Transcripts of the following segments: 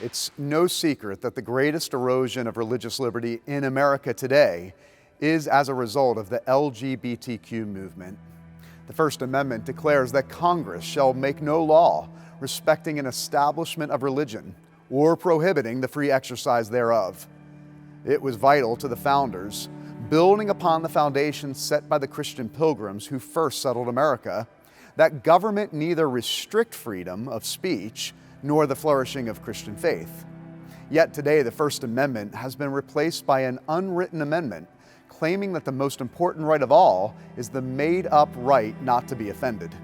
It's no secret that the greatest erosion of religious liberty in America today is as a result of the LGBTQ movement. The First Amendment declares that Congress shall make no law respecting an establishment of religion or prohibiting the free exercise thereof. It was vital to the founders, building upon the foundation set by the Christian pilgrims who first settled America, that government neither restrict freedom of speech nor the flourishing of Christian faith. Yet today, the First Amendment has been replaced by an unwritten amendment claiming that the most important right of all is the made-up right not to be offended.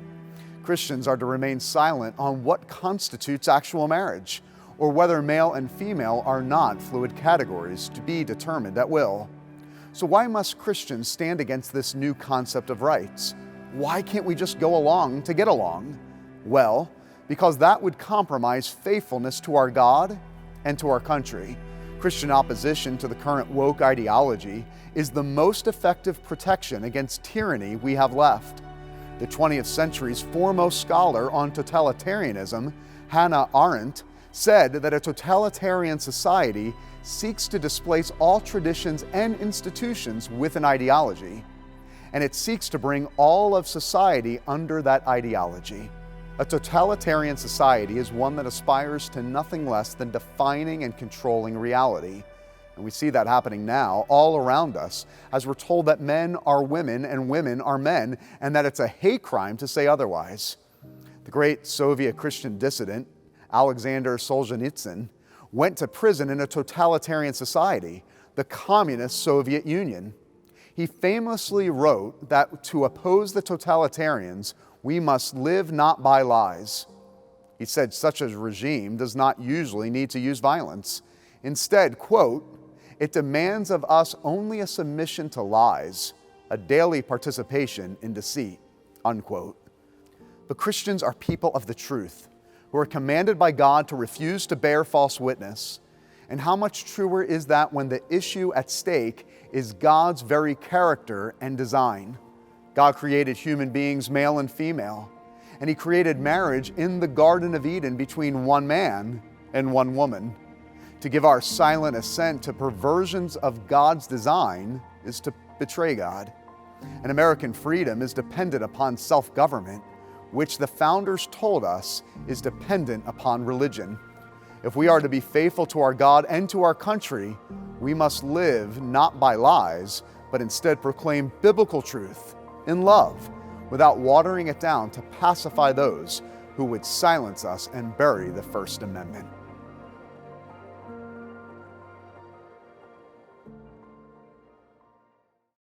Christians are to remain silent on what constitutes actual marriage, or whether male and female are not fluid categories to be determined at will. So why must Christians stand against this new concept of rights? Why can't we just go along to get along? Well, because that would compromise faithfulness to our God and to our country. Christian opposition to the current woke ideology is the most effective protection against tyranny we have left. The 20th century's foremost scholar on totalitarianism, Hannah Arendt, said that a totalitarian society seeks to displace all traditions and institutions with an ideology, and it seeks to bring all of society under that ideology. A totalitarian society is one that aspires to nothing less than defining and controlling reality. And we see that happening now all around us as we're told that men are women and women are men, and that it's a hate crime to say otherwise. The great Soviet Christian dissident, Alexander Solzhenitsyn, went to prison in a totalitarian society, the Communist Soviet Union. He famously wrote that to oppose the totalitarians, we must live not by lies. He said such a regime does not usually need to use violence. Instead, quote, it demands of us only a submission to lies, a daily participation in deceit, unquote. But Christians are people of the truth, who are commanded by God to refuse to bear false witness. And how much truer is that when the issue at stake is God's very character and design? God created human beings, male and female, and He created marriage in the Garden of Eden between one man and one woman. To give our silent assent to perversions of God's design is to betray God. And American freedom is dependent upon self-government, which the founders told us is dependent upon religion. If we are to be faithful to our God and to our country, we must live not by lies, but instead proclaim biblical truth in love, without watering it down to pacify those who would silence us and bury the First Amendment.